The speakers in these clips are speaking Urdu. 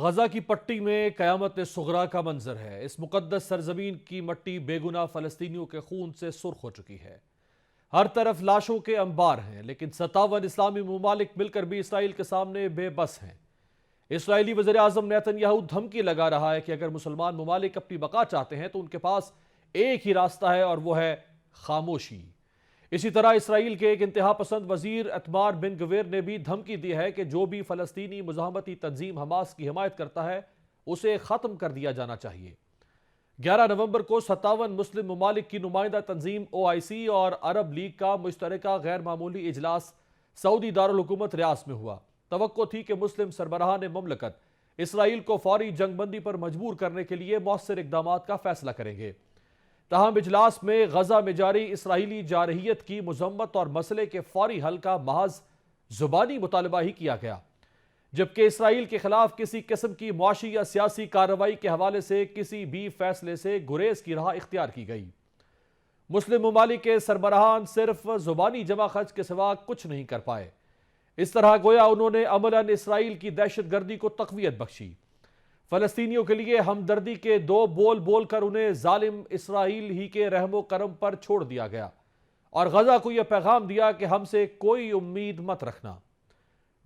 غزہ کی پٹی میں قیامت صغریٰ کا منظر ہے۔ اس مقدس سرزمین کی مٹی بے گناہ فلسطینیوں کے خون سے سرخ ہو چکی ہے۔ ہر طرف لاشوں کے انبار ہیں، لیکن 57 اسلامی ممالک مل کر بھی اسرائیل کے سامنے بے بس ہیں۔ اسرائیلی وزیر اعظم نیتن یاہو دھمکی لگا رہا ہے کہ اگر مسلمان ممالک اپنی بقا چاہتے ہیں تو ان کے پاس ایک ہی راستہ ہے، اور وہ ہے خاموشی۔ اسی طرح اسرائیل کے ایک انتہا پسند وزیر اتمار بن گویر نے بھی دھمکی دی ہے کہ جو بھی فلسطینی مزاحمتی تنظیم حماس کی حمایت کرتا ہے اسے ختم کر دیا جانا چاہیے۔ 11 نومبر کو 57 مسلم ممالک کی نمائندہ تنظیم OIC اور عرب لیگ کا مشترکہ غیر معمولی اجلاس سعودی دارالحکومت ریاض میں ہوا۔ توقع تھی کہ مسلم سربراہان مملکت اسرائیل کو فوری جنگ بندی پر مجبور کرنے کے لیے مؤثر اقدامات کا فیصلہ کریں گے۔ تاہم اجلاس میں غزہ میں جاری اسرائیلی جارحیت کی مذمت اور مسئلے کے فوری حل کا محض زبانی مطالبہ ہی کیا گیا، جبکہ اسرائیل کے خلاف کسی قسم کی معاشی یا سیاسی کارروائی کے حوالے سے کسی بھی فیصلے سے گریز کی راہ اختیار کی گئی۔ مسلم ممالک کے سربراہان صرف زبانی جمع خرچ کے سوا کچھ نہیں کر پائے۔ اس طرح گویا انہوں نے عملاً اسرائیل کی دہشت گردی کو تقویت بخشی۔ فلسطینیوں کے لیے ہمدردی کے دو بول بول کر انہیں ظالم اسرائیل ہی کے رحم و کرم پر چھوڑ دیا گیا، اور غزہ کو یہ پیغام دیا کہ ہم سے کوئی امید مت رکھنا۔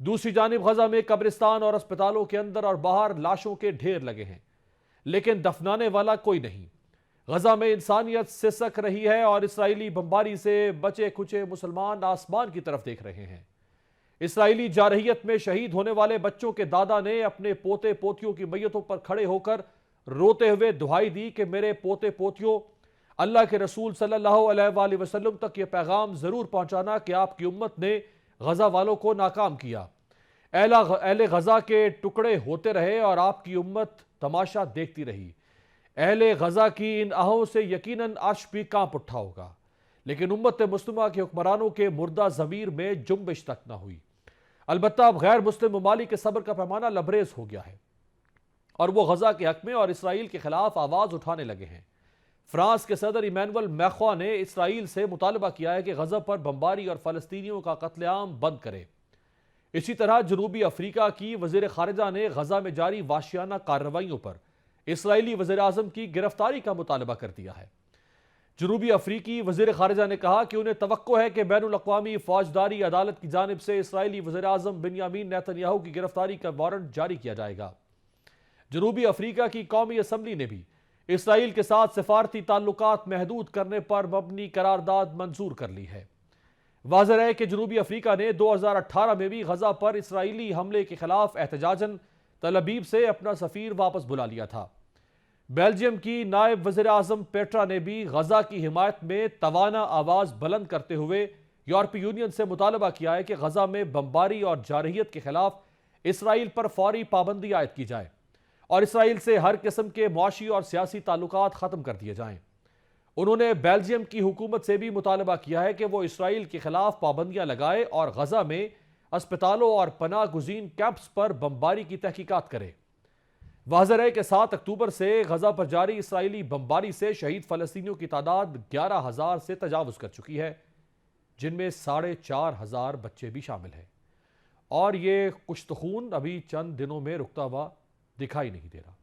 دوسری جانب غزہ میں قبرستان اور اسپتالوں کے اندر اور باہر لاشوں کے ڈھیر لگے ہیں، لیکن دفنانے والا کوئی نہیں۔ غزہ میں انسانیت سسک رہی ہے اور اسرائیلی بمباری سے بچے کھچے مسلمان آسمان کی طرف دیکھ رہے ہیں۔ اسرائیلی جارحیت میں شہید ہونے والے بچوں کے دادا نے اپنے پوتے پوتیوں کی میتوں پر کھڑے ہو کر روتے ہوئے دعائی دی کہ میرے پوتے پوتیوں، اللہ کے رسول صلی اللہ علیہ وآلہ وسلم تک یہ پیغام ضرور پہنچانا کہ آپ کی امت نے غزہ والوں کو ناکام کیا۔ اہل غزہ کے ٹکڑے ہوتے رہے اور آپ کی امت تماشا دیکھتی رہی۔ اہل غزہ کی ان آہوں سے یقیناً عرش بھی کانپ اٹھا ہوگا، لیکن امت مسلمہ کے حکمرانوں کے مردہ ضمیر میں جنبش تک نہ ہوئی۔ البتہ اب غیر مسلم ممالک کے صبر کا پیمانہ لبریز ہو گیا ہے، اور وہ غزہ کے حق میں اور اسرائیل کے خلاف آواز اٹھانے لگے ہیں۔ فرانس کے صدر ایمینول میخواں نے اسرائیل سے مطالبہ کیا ہے کہ غزہ پر بمباری اور فلسطینیوں کا قتل عام بند کرے۔ اسی طرح جنوبی افریقہ کی وزیر خارجہ نے غزہ میں جاری وحشیانہ کارروائیوں پر اسرائیلی وزیر اعظم کی گرفتاری کا مطالبہ کر دیا ہے۔ جنوبی افریقی وزیر خارجہ نے کہا کہ انہیں توقع ہے کہ بین الاقوامی فوجداری عدالت کی جانب سے اسرائیلی وزیر اعظم بنیامین نیتن یاہو کی گرفتاری کا وارنٹ جاری کیا جائے گا۔ جنوبی افریقہ کی قومی اسمبلی نے بھی اسرائیل کے ساتھ سفارتی تعلقات محدود کرنے پر مبنی قرارداد منظور کر لی ہے۔ واضح ہے کہ جنوبی افریقہ نے 2018 میں بھی غزہ پر اسرائیلی حملے کے خلاف احتجاجاً تل ابیب سے اپنا سفیر واپس بلا لیا تھا۔ بیلجیم کی نائب وزیر اعظم پیٹرا نے بھی غزہ کی حمایت میں توانا آواز بلند کرتے ہوئے یورپی یونین سے مطالبہ کیا ہے کہ غزہ میں بمباری اور جارحیت کے خلاف اسرائیل پر فوری پابندی عائد کی جائے اور اسرائیل سے ہر قسم کے معاشی اور سیاسی تعلقات ختم کر دیے جائیں۔ انہوں نے بیلجیم کی حکومت سے بھی مطالبہ کیا ہے کہ وہ اسرائیل کے خلاف پابندیاں لگائے اور غزہ میں اسپتالوں اور پناہ گزین کیمپس پر بمباری کی تحقیقات کرے۔ واضح ہے کہ 7 اکتوبر سے غزہ پر جاری اسرائیلی بمباری سے شہید فلسطینیوں کی تعداد 11,000 سے تجاوز کر چکی ہے، جن میں 4,500 بچے بھی شامل ہیں، اور یہ کشت خون ابھی چند دنوں میں رکتا ہوا دکھائی نہیں دے رہا۔